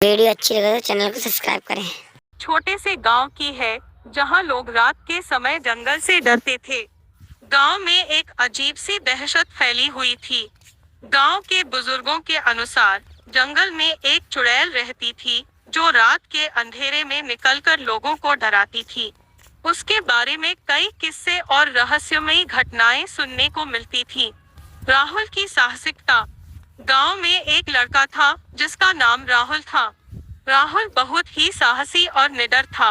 Video अच्छी लगे तो चैनल को सब्सक्राइब करें। छोटे से गांव की है जहां लोग रात के समय जंगल से डरते थे। गांव में एक अजीब सी दहशत फैली हुई थी। गांव के बुजुर्गों के अनुसार जंगल में एक चुड़ैल रहती थी जो रात के अंधेरे में निकलकर लोगों को डराती थी। उसके बारे में कई किस्से और रहस्यमयी घटनाएं सुनने को मिलती थी। राहुल की साहसिकता। गांव में एक लड़का था जिसका नाम राहुल था। राहुल बहुत ही साहसी और निडर था।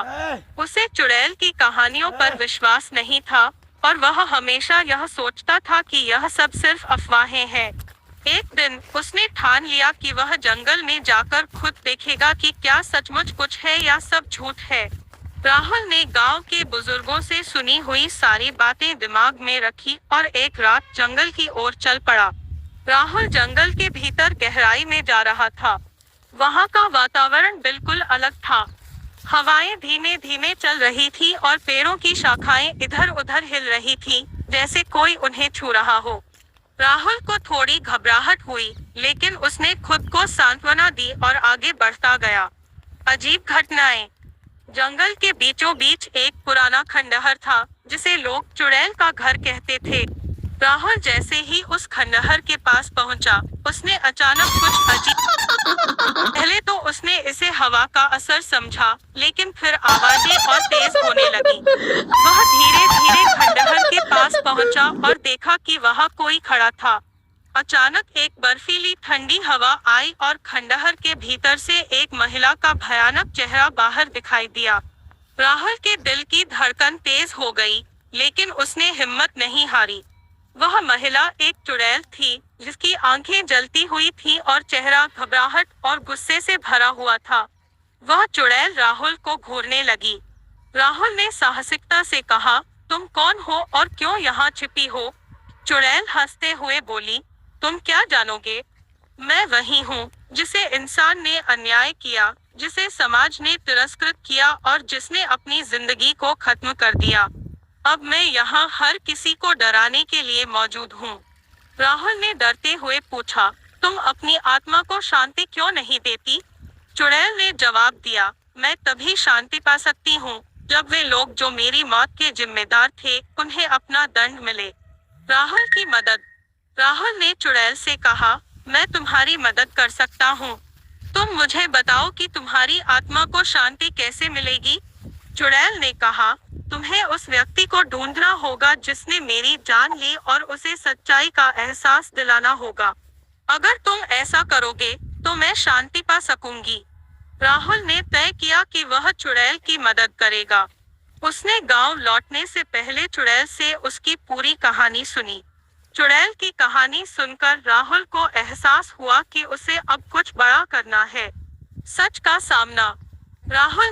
उसे चुड़ैल की कहानियों पर विश्वास नहीं था और वह हमेशा यह सोचता था कि यह सब सिर्फ अफवाहें हैं। एक दिन उसने ठान लिया कि वह जंगल में जाकर खुद देखेगा कि क्या सचमुच कुछ है या सब झूठ है। राहुल ने गांव के बुजुर्गों से सुनी हुई सारी बातें दिमाग में रखी और एक रात जंगल की ओर चल पड़ा। राहुल जंगल के भीतर गहराई में जा रहा था। वहां का वातावरण बिल्कुल अलग था। हवाएं धीमे धीमे चल रही थी और पेड़ों की शाखाएं इधर उधर हिल रही थी, जैसे कोई उन्हें छू रहा हो। राहुल को थोड़ी घबराहट हुई, लेकिन उसने खुद को सांत्वना दी और आगे बढ़ता गया। अजीब घटनाएं। जंगल के बीचों बीच एक पुराना खंडहर था जिसे लोग चुड़ैल का घर कहते थे। राहुल जैसे ही उस खंडहर के पास पहुंचा, उसने अचानक कुछ अजीब। पहले तो उसने इसे हवा का असर समझा, लेकिन फिर आवाजें और तेज होने लगी। वह धीरे धीरे खंडहर के पास पहुंचा और देखा कि वहां कोई खड़ा था। अचानक एक बर्फीली ठंडी हवा आई और खंडहर के भीतर से एक महिला का भयानक चेहरा बाहर दिखाई दिया। राहुल के दिल की धड़कन तेज हो गई, लेकिन उसने हिम्मत नहीं हारी। वह महिला एक चुड़ैल थी जिसकी आंखें जलती हुई थी और चेहरा घबराहट और गुस्से से भरा हुआ था। वह चुड़ैल राहुल को घूरने लगी। राहुल ने साहसिकता से कहा, तुम कौन हो और क्यों यहाँ छिपी हो? चुड़ैल हंसते हुए बोली, तुम क्या जानोगे? मैं वही हूँ जिसे इंसान ने अन्याय किया, जिसे समाज ने तिरस्कृत किया और जिसने अपनी जिंदगी को खत्म कर दिया। अब मैं यहाँ हर किसी को डराने के लिए मौजूद हूँ। राहुल ने डरते हुए पूछा, तुम अपनी आत्मा को शांति क्यों नहीं देती? चुड़ैल ने जवाब दिया, मैं तभी शांति पा सकती हूँ जब वे लोग जो मेरी मौत के जिम्मेदार थे उन्हें अपना दंड मिले। राहुल की मदद। राहुल ने चुड़ैल से कहा, मैं तुम्हारी मदद कर सकता हूँ। तुम मुझे बताओ कि तुम्हारी आत्मा को शांति कैसे मिलेगी? चुड़ैल ने कहा, तुम्हें उस व्यक्ति को ढूंढना होगा जिसने मेरी जान ली और उसे सच्चाई का एहसास दिलाना होगा। अगर तुम ऐसा करोगे तो मैं शांति पा सकूंगी। राहुल ने तय किया कि वह चुड़ैल की मदद करेगा। उसने गांव लौटने से पहले चुड़ैल से उसकी पूरी कहानी सुनी। चुड़ैल की कहानी सुनकर राहुल को एहसास हुआ कि उसे अब कुछ बड़ा करना है। सच का सामना। राहुल